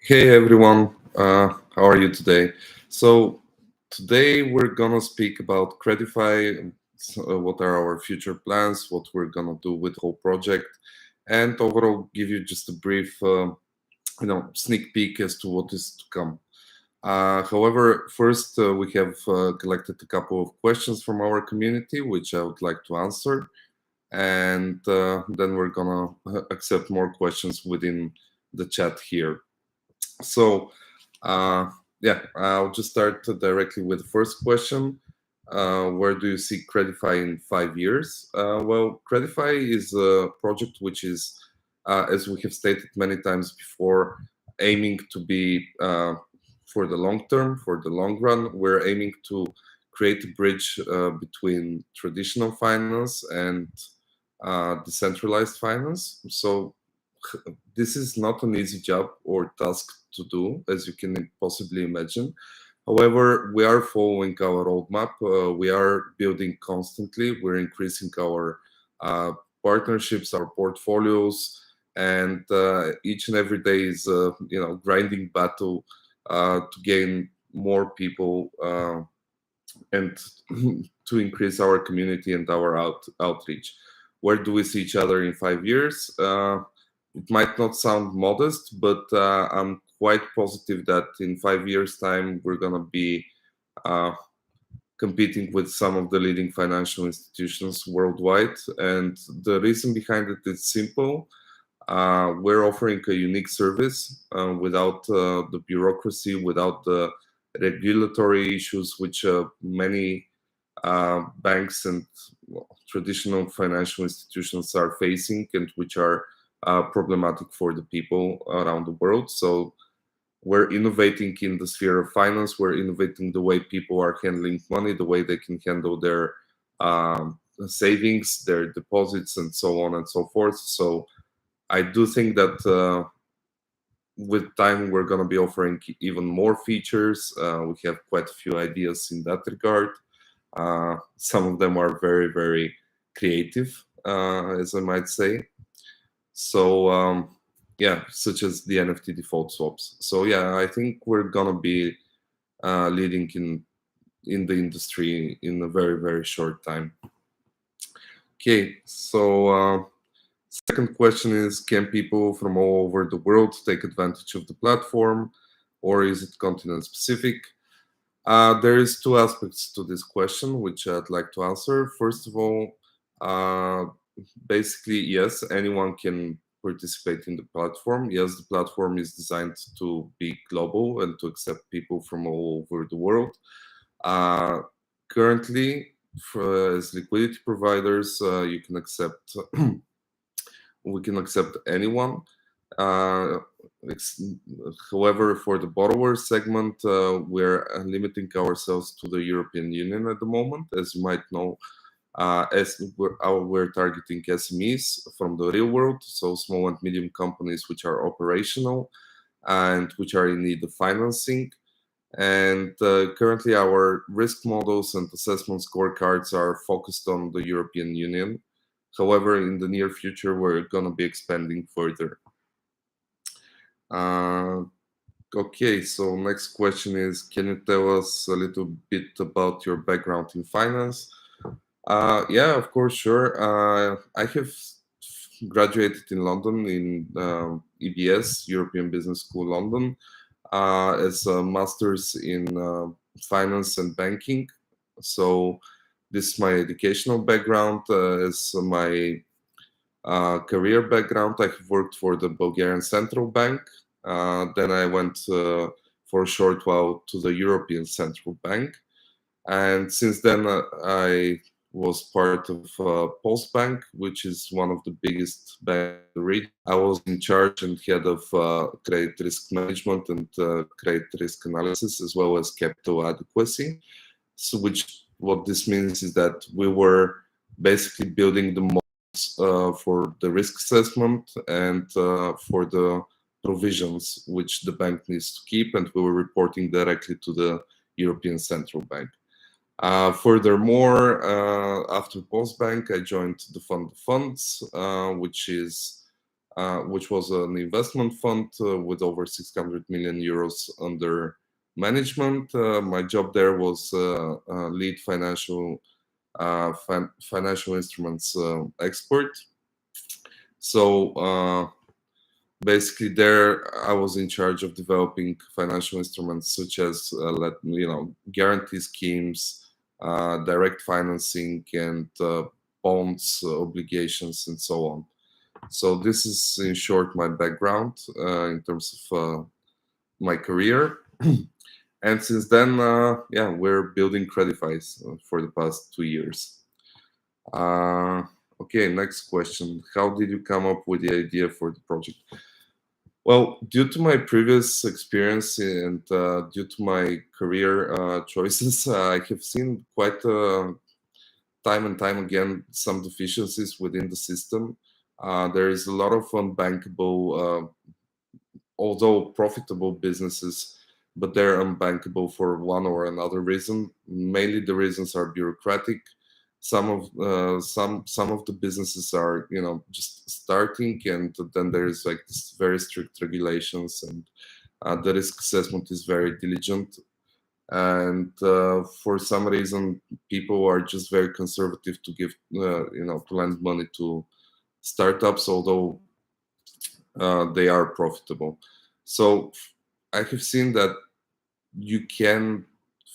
Hey everyone, how are you today? So today we're gonna speak about Credefi, what are our future plans, what we're gonna do with the whole project, and overall give you just a brief, sneak peek as to what is to come. However, first we have collected a couple of questions from our community, which I would like to answer, and then we're gonna accept more questions within the chat here. So, uh, yeah, I'll just start directly with the first question. Where do you see Credefi in 5 years? Well, Credefi is a project which is, as we have stated many times before, aiming to be for the long term, for the long run. We're aiming to create a bridge between traditional finance and decentralized finance. So this is not an easy job or task to do, as you can possibly imagine. However, we are following our roadmap. We are building constantly. We're increasing our partnerships, our portfolios, and each and every day is grinding battle to gain more people and to increase our community and our outreach. Where do we see each other in 5 years? It might not sound modest, but I'm quite positive that in 5 years' time we're gonna be uh, competing with some of the leading financial institutions worldwide. And the reason behind it is simple. We're offering a unique service without the bureaucracy, without the regulatory issues which many banks and traditional financial institutions are facing and which are problematic for the people around the world. So we're innovating in the sphere of finance. We're innovating the way people are handling money, the way they can handle their savings, their deposits, and so on and so forth. So I do think that with time we're going to be offering even more features. We have quite a few ideas in that regard. Some of them are very, very creative, as I might say. So yeah, such as the NFT default swaps. So yeah, I think we're gonna be leading in the industry in a very, very short time. Okay, so second question is, can people from all over the world take advantage of the platform, or is it continent specific? There is two aspects to this question, which I'd like to answer. First of all, basically, yes, anyone can participate in the platform. Yes, the platform is designed to be global and to accept people from all over the world. Currently, as liquidity providers, you can accept we can accept anyone. Uh, However, for the borrower segment, we're limiting ourselves to the European Union at the moment. As you might know, as we're targeting SMEs from the real world, so small and medium companies which are operational and which are in need of financing. And currently, our risk models and assessment scorecards are focused on the European Union. However, in the near future, we're going to be expanding further. Okay, so next question is, can you tell us a little bit about your background in finance? Yeah, of course, sure. I have graduated in London in EBS, European Business School London, as a master's in finance and banking. So this is my educational background. As my career background, I have worked for the Bulgarian Central Bank. Then I went for a short while to the European Central Bank. And since then, I was part of Postbank, which is one of the biggest banks in the region. I was in charge and head of credit risk management and credit risk analysis, as well as capital adequacy. So, what this means is that we were basically building the models for the risk assessment and for the provisions which the bank needs to keep, and we were reporting directly to the European Central Bank. Furthermore, after Postbank, I joined the Fund of Funds, which is which was an investment fund with over 600 million euros under management. My job there was lead financial instruments expert. So basically, there I was in charge of developing financial instruments such as guarantee schemes, direct financing, and bonds, obligations, and so on. So this is, in short, my background in terms of my career. And since then, yeah, we're building Credefi for the past 2 years. Okay, next question. How did you come up with the idea for the project? Well, due to my previous experience and due to my career choices, I have seen quite time and time again some deficiencies within the system. There is a lot of unbankable, although profitable businesses, but they're unbankable for one or another reason. Mainly, the reasons are bureaucratic. Some of the businesses are just starting, and then there is like this very strict regulations, and the risk assessment is very diligent. And for some reason, people are just very conservative to give to lend money to startups, although they are profitable. So I have seen that you can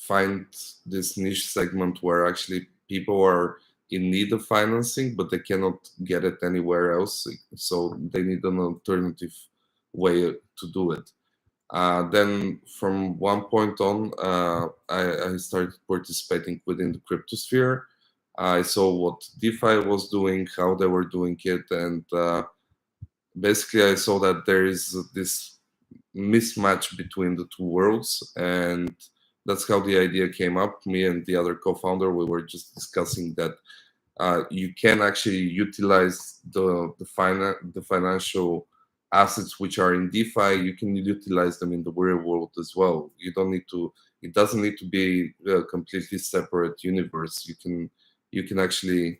find this niche segment where actually people are in need of financing, but they cannot get it anywhere else. So they need an alternative way to do it. Then from one point on, I started participating within the cryptosphere. I saw what DeFi was doing, how they were doing it, and basically I saw that there is this mismatch between the two worlds, and that's how the idea came up. Me and the other co-founder, we were just discussing that you can actually utilize the financial assets which are in DeFi. You can utilize them in the real world as well. You don't need to. It doesn't need to be a completely separate universe. You can actually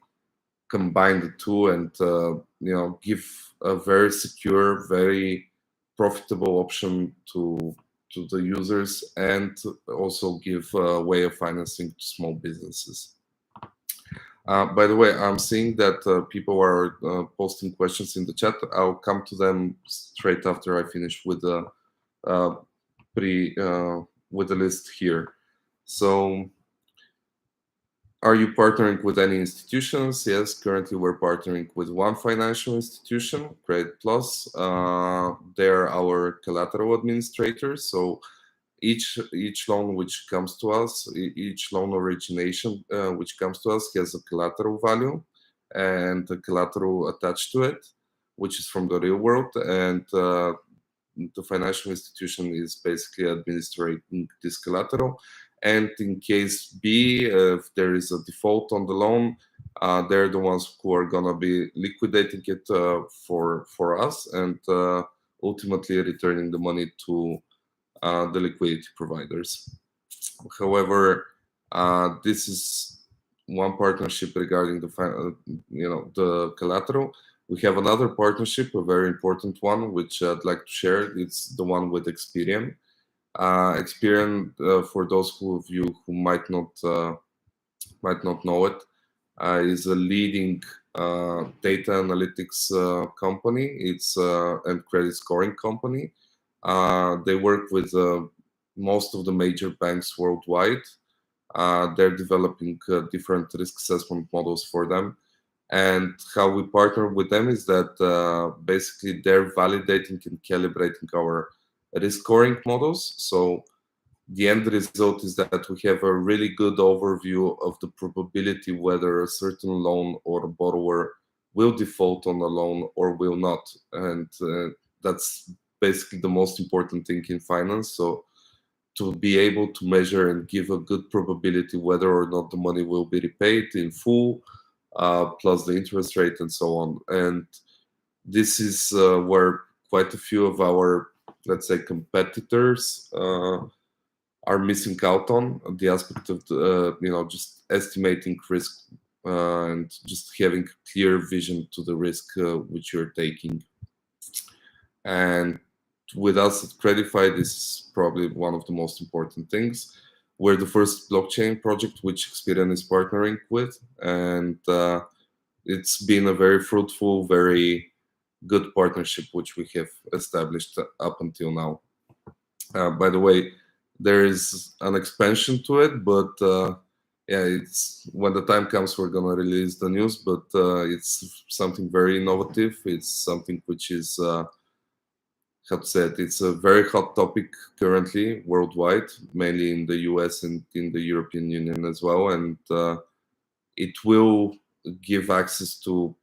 combine the two and give a very secure, very profitable option to the users, and also give a way of financing to small businesses. By the way, I'm seeing that people are posting questions in the chat. I'll come to them straight after I finish with the with the list here. So, are you partnering with any institutions? Yes, currently we're partnering with one financial institution, Credit Plus. They're our collateral administrators. So each loan which comes to us, each loan origination which comes to us has a collateral value and a collateral attached to it, which is from the real world. And the financial institution is basically administering this collateral. And in case B, if there is a default on the loan, they're the ones who are gonna be liquidating it for us, and ultimately returning the money to the liquidity providers. However, this is one partnership regarding the collateral. We have another partnership, a very important one, which I'd like to share. It's the one with Experian. Experian, for those of you who might not know it, is a leading data analytics company. It's and credit scoring company. They work with most of the major banks worldwide. They're developing different risk assessment models for them. And how we partner with them is that basically they're validating and calibrating our risk scoring models. So the end result is that we have a really good overview of the probability whether a certain loan or a borrower will default on a loan or will not. And that's basically the most important thing in finance. So to be able to measure and give a good probability whether or not the money will be repaid in full, plus the interest rate and so on. And this is where quite a few of our, let's say, competitors are missing out on the aspect of just estimating risk and just having clear vision to the risk which you're taking. And with us at Credefi, this is probably one of the most important things. We're the first blockchain project which Experian is partnering with, and it's been a very fruitful, very good partnership which we have established up until now. By the way, there is an expansion to it, but yeah, it's when the time comes, we're gonna release the news. But it's something very innovative. It's something which is how to say it, it's a very hot topic currently worldwide, mainly in the US and in the European Union as well. And it will give access to,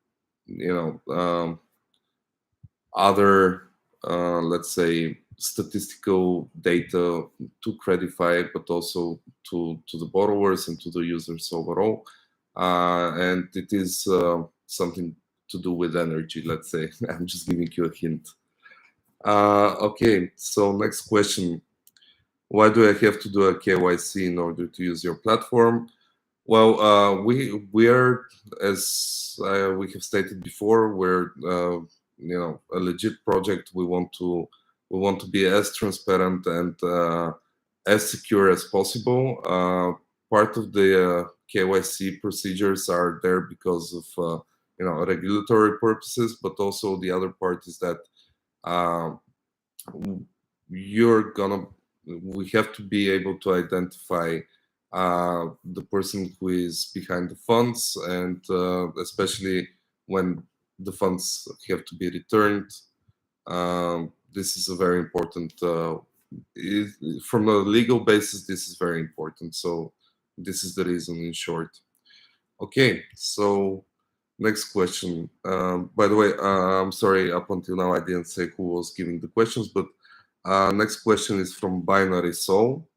other, let's say, statistical data to Credefi, but also to the borrowers and to the users overall. And it is something to do with energy, let's say. I'm just giving you a hint. Okay, so next question. Why do I have to do a KYC in order to use your platform? Well, we are, as we have stated before, we're a legit project. We want to be as transparent and as secure as possible. Part of the KYC procedures are there because of regulatory purposes, but also the other part is that uh, you're gonna we have to be able to identify the person who is behind the funds, and especially when the funds have to be returned. This is a very important from a legal basis, this is very important. So this is the reason in short. Okay, so next question. By the way, I'm sorry, up until now I didn't say who was giving the questions, but next question is from Binary Soul.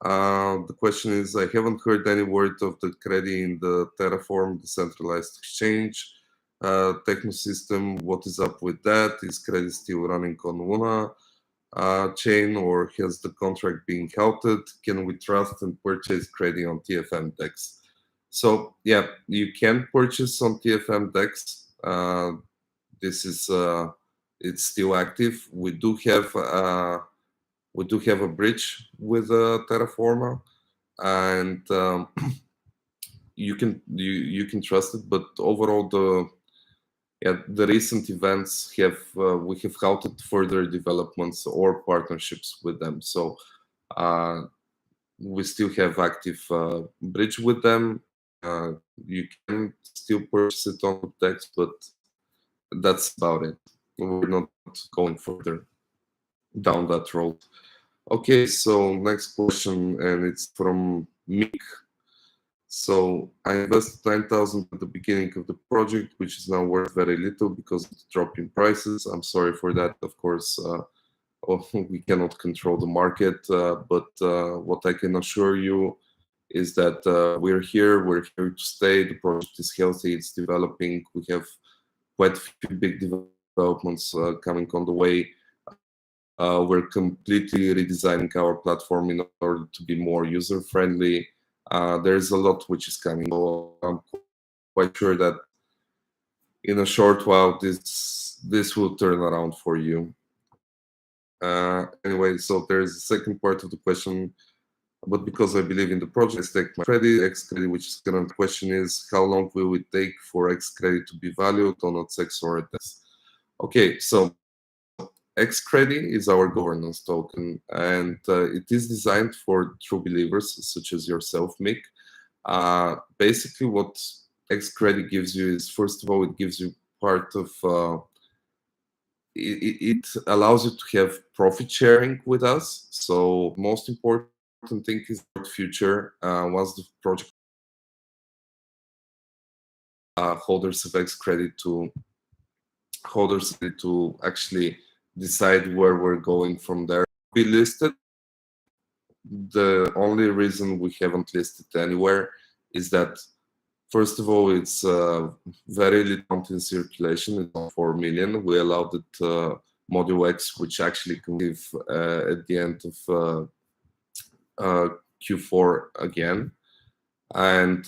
The question is, I haven't heard any word of the Credi in the Terraform decentralized exchange techno system. What is up with that? Is Credi still running on Luna chain, or has the contract been halted? Can we trust and purchase Credi on TFM DEX? So yeah, you can purchase on TFM DEX. This is it's still active. We do have a bridge with Terraforma, and you can trust it. But overall, the recent events we have halted further developments or partnerships with them. So we still have active bridge with them. You can still purchase it on Dex, but that's about it. We're not going further down that road. Okay, so next question, and it's from Mick. So I invested 9,000 at the beginning of the project, which is now worth very little because of the drop in prices. I'm sorry for that. Of course, we cannot control the market, but what I can assure you is that we're here to stay. The project is healthy, it's developing. We have quite a few big developments coming on the way. We're completely redesigning our platform in order to be more user-friendly. There's a lot which is coming. So I'm quite sure that in a short while, this will turn around for you. Anyway, so there's a second part of the question. But because I believe in the project, I stake my credit, X credit, which is current question is, how long will it take for X credit to be valued on its X or at X? Okay, so X credit is our governance token, and it is designed for true believers such as yourself, Mick. Basically, what X credit gives you is, first of all, it gives you part of it allows you to have profit sharing with us. So most important thing is the future. Once the project holders of X credit to actually decide where we're going from there. Be listed. The only reason we haven't listed anywhere is that, first of all, it's very little in circulation. It's not 4 million. We allowed it Module X, which actually can live at the end of Q4 again, and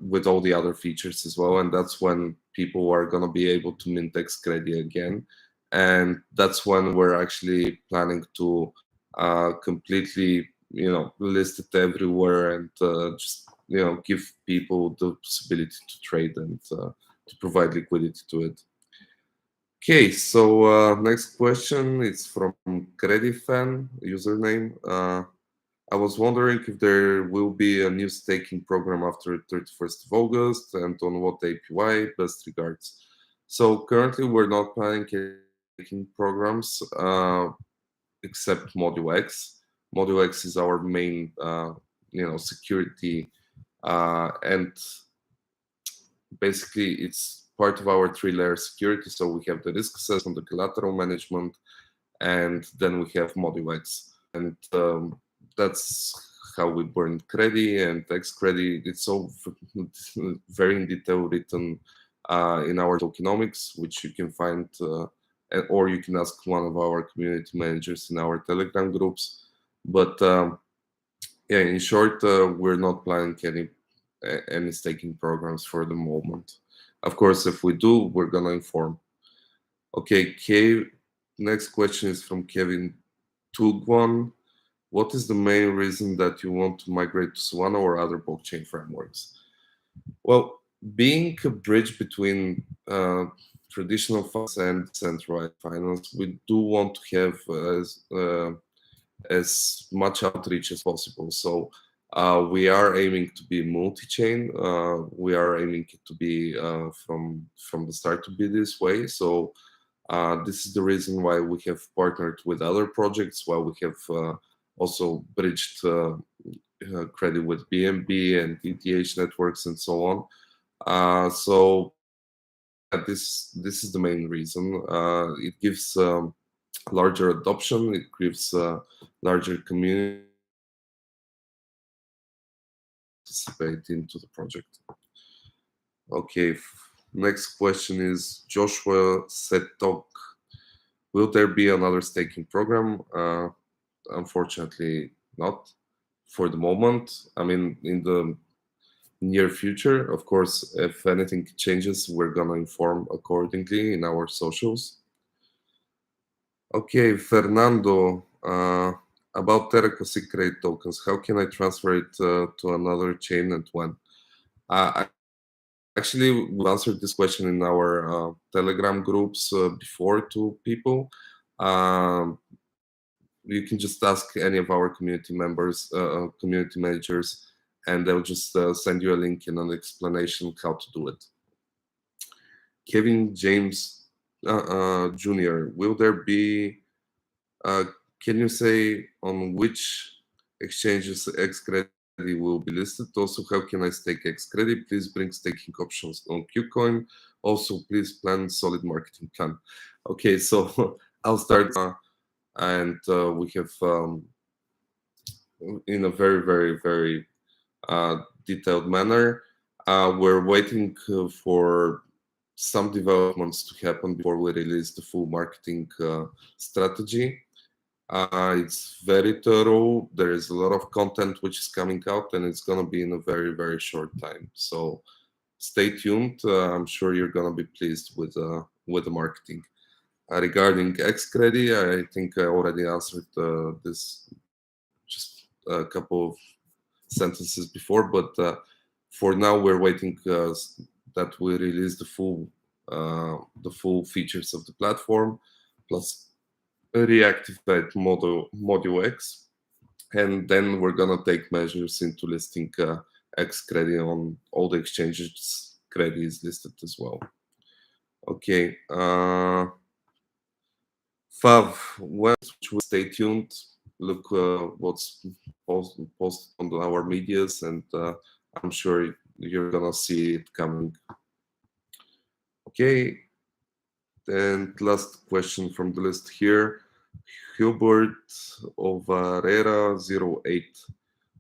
with all the other features as well. And that's when people are going to be able to mint X credit again. and that's when we're actually planning to completely, list it everywhere and just, give people the possibility to trade and to provide liquidity to it. Okay, so next question is from Credifan username. I was wondering if there will be a new staking program after 31st of August and on what APY. Best regards. So currently we're not planning staking programs except Module X. Module X is our main, security, and basically it's part of our three-layer security. So we have the risk assessment, the collateral management, and then we have Module X. And that's how we burn Credi and X Credi. It's all very in detail written in our tokenomics, which you can find, or you can ask one of our community managers in our Telegram groups. But yeah, in short, we're not planning any staking programs for the moment. Of course, if we do, we're gonna inform. Okay, next question is from Kevin Tugwan. What is the main reason that you want to migrate to Solana or other blockchain frameworks? Well, being a bridge between traditional finance and centralized finance, we do want to have as much outreach as possible. So we are aiming to be multi-chain. We are aiming it to be from the start to be this way. So this is the reason why we have partnered with other projects, why we have also bridged credit with BNB and ETH networks and so on. So this is the main reason. It gives larger adoption. It gives larger community participate into the project. Okay, next question is Joshua Setok. Will there be another staking program? Unfortunately, not for the moment. I mean, in the near future, of course, if anything changes, we're gonna inform accordingly in our socials. Okay, Fernando, about Terra Secret tokens, how can I transfer it to another chain and when? Actually, we answered this question in our Telegram groups before to people. You can just ask any of our community members, community managers, and they'll just send you a link and an explanation how to do it. Kevin James Jr., will there be, can you say on which exchanges Xcredit will be listed? Also, how can I stake Xcredit? Please bring staking options on Qcoin. Also, please plan solid marketing plan. Okay, so I'll start. And we have in a very, very, very detailed manner. We're waiting for some developments to happen before we release the full marketing strategy. It's very thorough. There is a lot of content which is coming out, and it's going to be in a very, very short time. So stay tuned. I'm sure you're going to be pleased with the marketing. Regarding Xcredit, I think I already answered this just a couple of sentences before, but for now we're waiting that we release the full features of the platform, plus reactivate Module X, and then we're gonna take measures into listing Xcredit on all the exchanges. Credit is listed as well. Okay. Fav, when stay tuned. Look what's posted on our medias, and I'm sure you're gonna see it coming. Okay, and last question from the list here, Hubert Ovarera 08.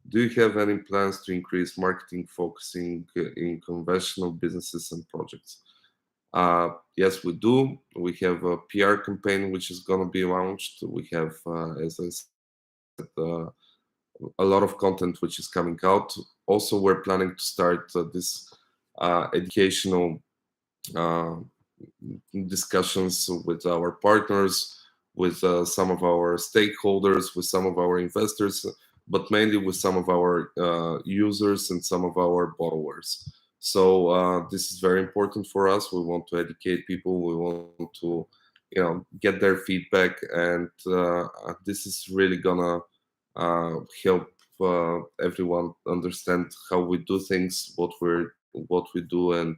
Do you have any plans to increase marketing focusing in conventional businesses and projects? Yes, we do. We have a PR campaign which is going to be launched. We have, as I said, a lot of content which is coming out. Also, we're planning to start this educational, discussions with our partners, with some of our stakeholders, with some of our investors, but mainly with some of our users and some of our borrowers. So this is very important for us. We want to educate people. We want to, get their feedback, and this is really gonna help everyone understand how we do things, what we do, and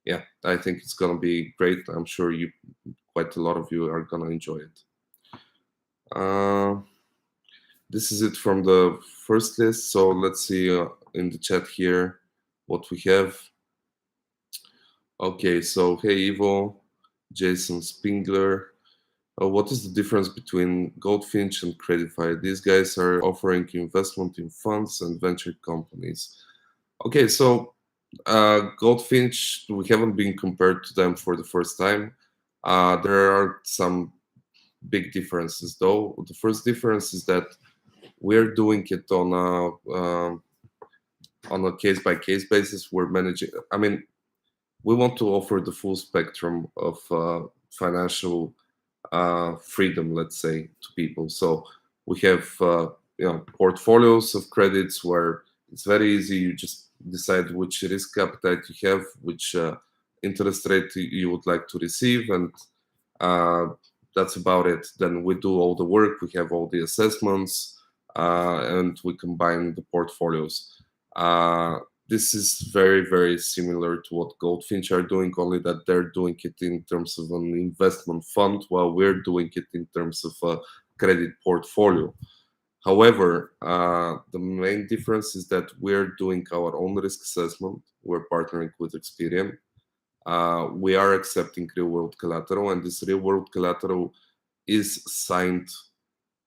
yeah, I think it's gonna be great. I'm sure quite a lot of you are gonna enjoy it. This is it from the first list. So let's see in the chat here what we have. Okay, so hey Ivo, Jason Spingler. What is the difference between Goldfinch and Credefi? These guys are offering investment in funds and venture companies. Okay, so Goldfinch, we haven't been compared to them for the first time. There are some big differences, though. The first difference is that we're doing it on a case-by-case basis. We're managing. I mean, we want to offer the full spectrum of financial freedom, let's say, to people. So we have portfolios of credits where it's very easy. You just decide which risk appetite you have, which interest rate you would like to receive, and that's about it. Then we do all the work. We have all the assessments, and we combine the portfolios. This is very, very similar to what Goldfinch are doing, only that they're doing it in terms of an investment fund, while we're doing it in terms of a credit portfolio. However, the main difference is that we're doing our own risk assessment. We're partnering with Experian. We are accepting real-world collateral, and this real-world collateral is signed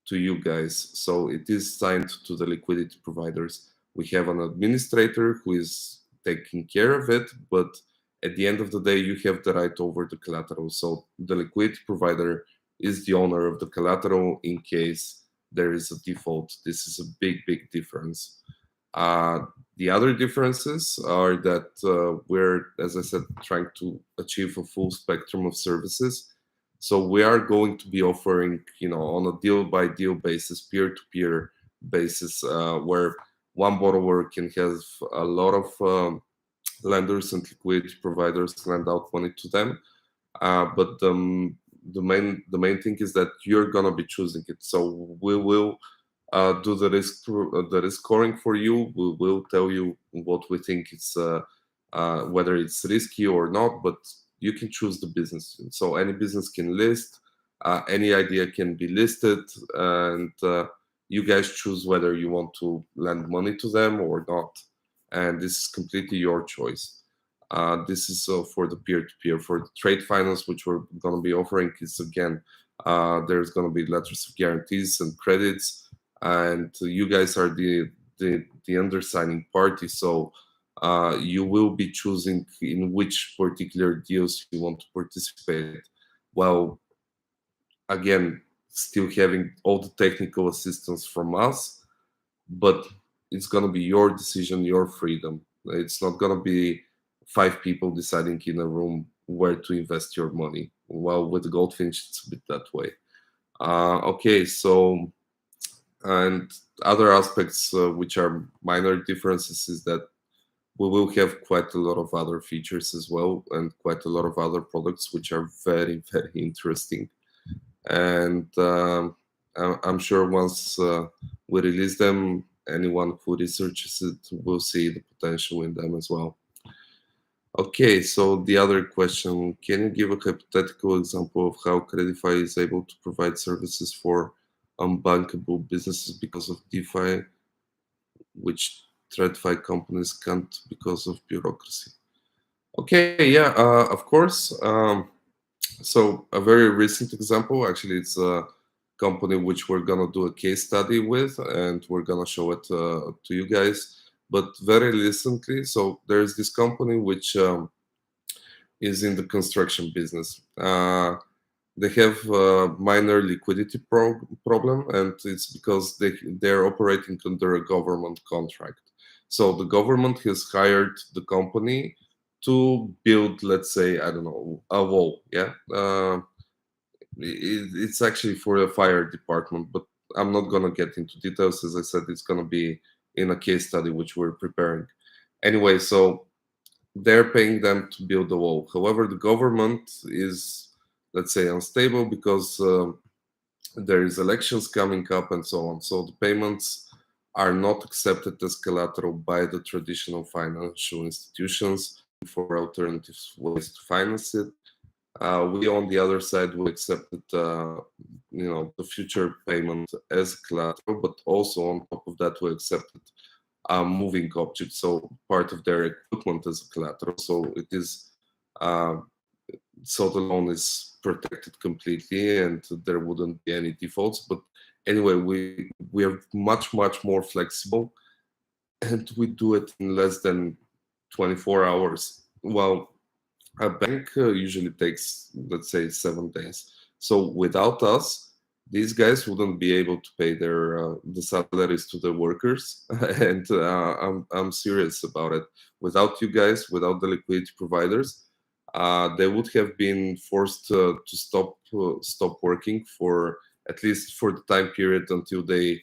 to you guys. So it is signed to the liquidity providers. We have an administrator who is taking care of it, but at the end of the day, you have the right over the collateral. So the liquidity provider is the owner of the collateral in case there is a default. This is a big, big difference. The other differences are that we're, as I said, trying to achieve a full spectrum of services. So we are going to be offering, on a deal-by-deal basis, peer-to-peer basis, where one borrower can have a lot of lenders and liquidity providers lend out money to them. But the main thing is that you're gonna be choosing it. So we will do the risk scoring for you. We will tell you what we think it's whether it's risky or not. But you can choose the business. So any business can list, any idea can be listed, and you guys choose whether you want to lend money to them or not. And this is completely your choice. This is for the peer-to-peer. For the trade finance, which we're going to be offering, is again, there's going to be letters of guarantees and credits, and you guys are the undersigning party. So you will be choosing in which particular deals you want to participate. Well, again, still having all the technical assistance from us, but it's going to be your decision, your freedom. It's not going to be 5 people deciding in a room where to invest your money. Well, with Goldfinch, it's a bit that way. Okay, so, and other aspects which are minor differences is that we will have quite a lot of other features as well, and quite a lot of other products which are very, very interesting. And I'm sure once we release them, anyone who researches it will see the potential in them as well. Okay, so the other question, can you give a hypothetical example of how Credefi is able to provide services for unbankable businesses because of DeFi, which TradFi companies can't because of bureaucracy? Okay, yeah, of course. So a very recent example, actually, it's a company which we're gonna do a case study with, and we're gonna show it to you guys. But very recently, so there's this company which is in the construction business. They have a minor liquidity problem, and it's because they're operating under a government contract. So the government has hired the company to build, let's say, I don't know, a wall. Yeah, it's actually for a fire department, but I'm not gonna get into details. As I said, it's gonna be in a case study which we're preparing. Anyway, so they're paying them to build the wall. However, the government is, let's say, unstable because there is elections coming up and so on. So the payments are not accepted as collateral by the traditional financial institutions for alternative ways to finance it. We, on the other side, will accept it, the future payment as collateral, but also on top of that, we accept it moving object, so part of their equipment as a collateral. So it is, so the loan is protected completely, and there wouldn't be any defaults. But anyway, we are much more flexible, and we do it in less than 24 hours. Well, a bank usually takes, let's say, 7 days. So without us, these guys wouldn't be able to pay their the salaries to the workers, and I'm serious about it. Without you guys, without the liquidity providers, they would have been forced to stop working for at least for the time period until they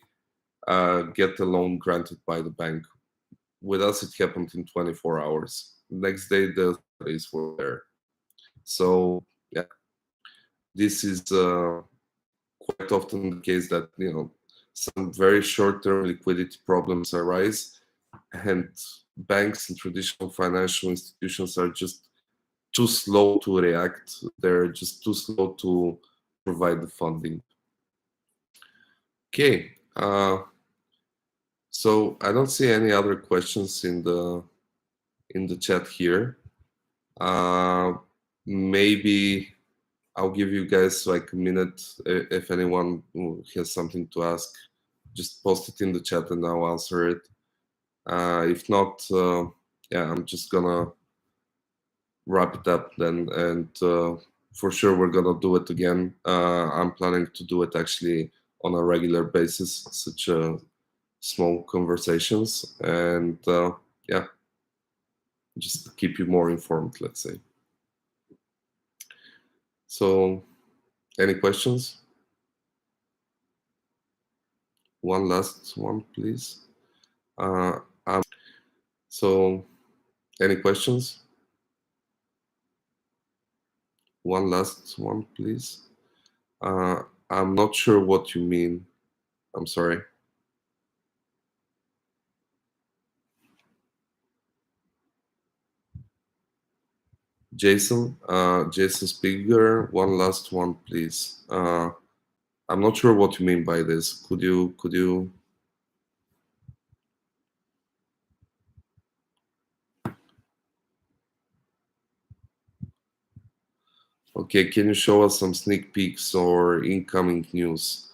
get the loan granted by the bank. With us, it happened in 24 hours. Next day, the salaries were there. So yeah, this is quite often the case that some very short-term liquidity problems arise, and banks and traditional financial institutions are just too slow to react. They're just too slow to provide the funding. Okay, so I don't see any other questions in the chat here. Maybe I'll give you guys like a minute if anyone has something to ask. Just post it in the chat and I'll answer it. If not, yeah, I'm just gonna wrap it up then. And for sure, we're gonna do it again. I'm planning to do it actually on a regular basis, such small conversations, and yeah, just to keep you more informed, let's say. So, any questions? One last one, please. So, any questions? One last one, please. I'm not sure what you mean. I'm sorry. Jason, Jason Spiegler, one last one, please. I'm not sure what you mean by this. Could you? Okay, can you show us some sneak peeks or incoming news?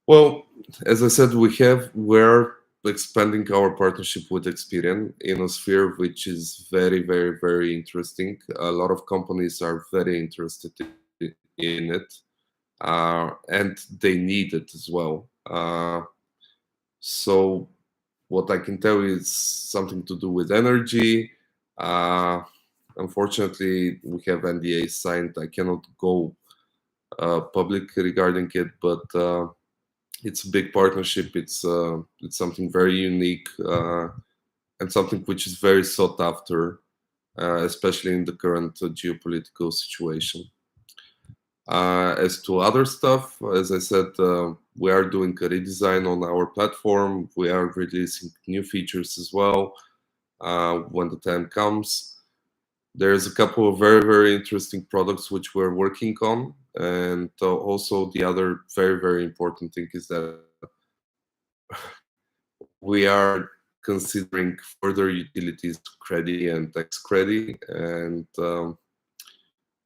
Well, as I said, we're expanding our partnership with Experian in a sphere which is very interesting. A lot of companies are very interested in it, and they need it as well. So what I can tell you is something to do with energy. Unfortunately, we have NDA signed. I cannot go public regarding it, but it's a big partnership. It's something very unique and something which is very sought after, especially in the current geopolitical situation. As to other stuff, as I said, we are doing a redesign on our platform. We are releasing new features as well when the time comes. There's a couple of very interesting products which we're working on, and also the other very important thing is that we are considering further utilities to Credefi and Credefi, and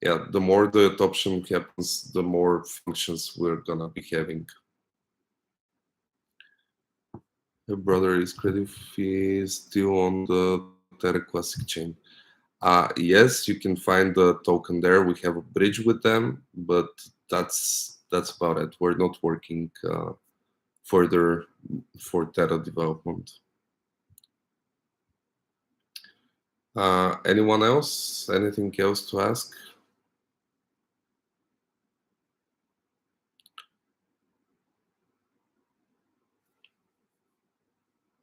yeah, the more the adoption happens, the more functions we're gonna be having. Your brother is Credefi still on the Terra Classic chain. Yes, you can find the token there. We have a bridge with them, but that's about it. We're not working further for Terra development. Anyone else? Anything else to ask?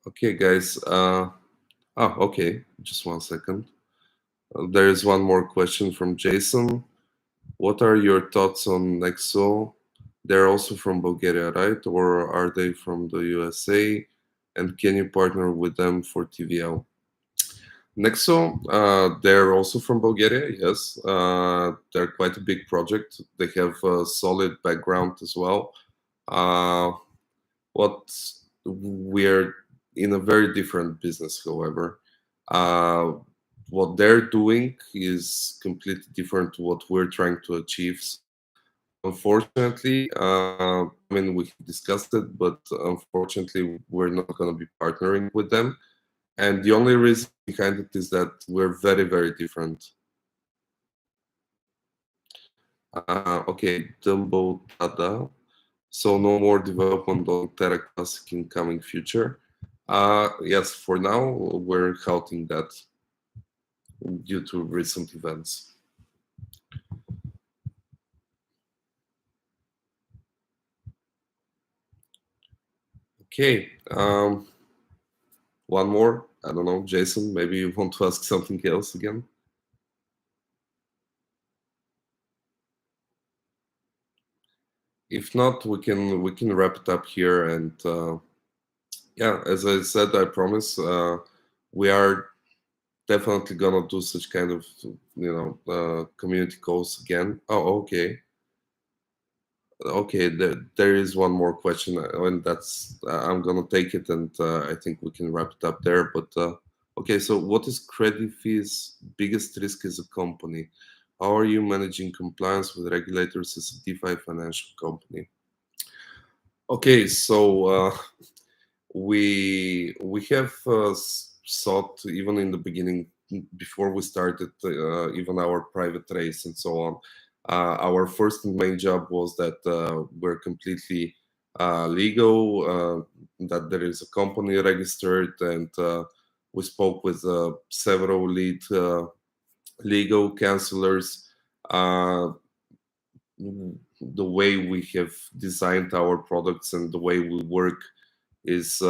Okay, guys. Okay. Just 1 second. There is one more question from Jason. What are your thoughts on Nexo? They're also from Bulgaria, right? Or are they from the USA? And can you partner with them for TVL? Nexo, they're also from Bulgaria, yes. They're quite a big project. They have a solid background as well. Uh, what we're in a very different business, however. Uh, what they're doing is completely different to what we're trying to achieve. Unfortunately, I mean, we discussed it, but unfortunately, we're not going to be partnering with them. And the only reason behind it is that we're very, very different. Okay, Dumbo Tada. So no more development on Terra Classic in coming future. Yes, for now, we're halting that due to recent events. Okay, one more. I don't know, Jason, maybe you want to ask something else again? If not, we can wrap it up here. And yeah, as I said, I promise we are definitely gonna do such kind of community calls again. Oh, okay. Okay, there is one more question, and that's I'm gonna take it, and I think we can wrap it up there. But okay, so what is Credefi's biggest risk as a company? How are you managing compliance with regulators as a DeFi financial company? Okay, so we have sought even in the beginning before we started even our private race and so on. Our first and main job was that we're completely legal, that there is a company registered, and we spoke with several lead legal counselors. Uh, the way we have designed our products and the way we work is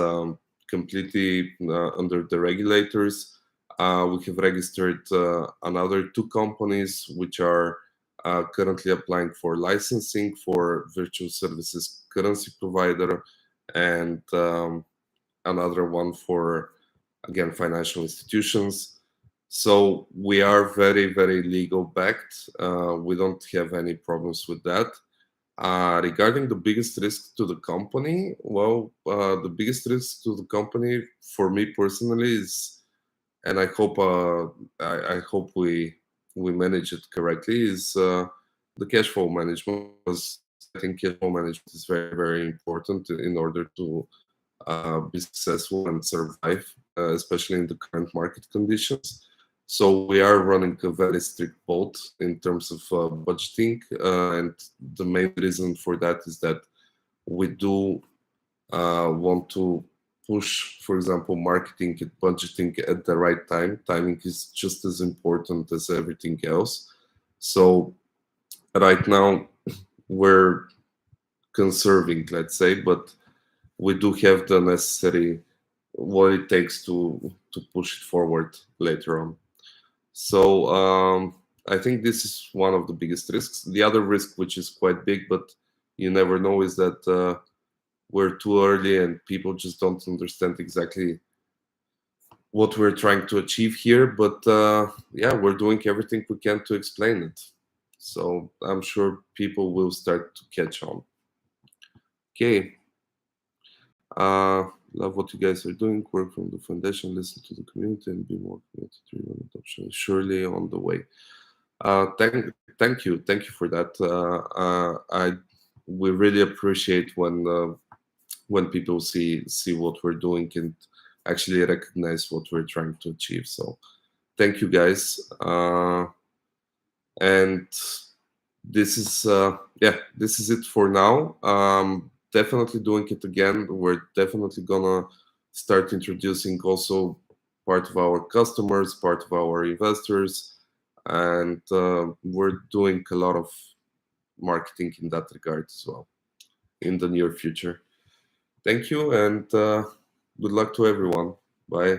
completely under the regulators. We have registered another two companies which are currently applying for licensing for virtual services currency provider, and another one for, again, financial institutions. So we are very, very legal backed. We don't have any problems with that. Regarding the biggest risk to the company, well, the biggest risk to the company for me personally is, and I hope we manage it correctly, is the cash flow management. Because I think cash flow management is very, very important in order to be successful and survive, especially in the current market conditions. So we are running a very strict boat in terms of budgeting, and the main reason for that is that we do want to push, for example, marketing and budgeting at the right time. Timing is just as important as everything else. So right now we're conserving, let's say, but we do have the necessary what it takes to push it forward later on. So I think this is one of the biggest risks. The other risk, which is quite big, but you never know, is that we're too early and people just don't understand exactly what we're trying to achieve here. But yeah, we're doing everything we can to explain it. So I'm sure people will start to catch on. Okay. Love what you guys are doing. Work from the foundation, listen to the community, and be more community driven adoption. Surely on the way. Thank you for that. I we really appreciate when people see what we're doing and actually recognize what we're trying to achieve. So thank you guys. And this is yeah, this is it for now. Definitely doing it again. We're definitely gonna start introducing also part of our customers, part of our investors, and we're doing a lot of marketing in that regard as well in the near future. Thank you, and good luck to everyone. Bye.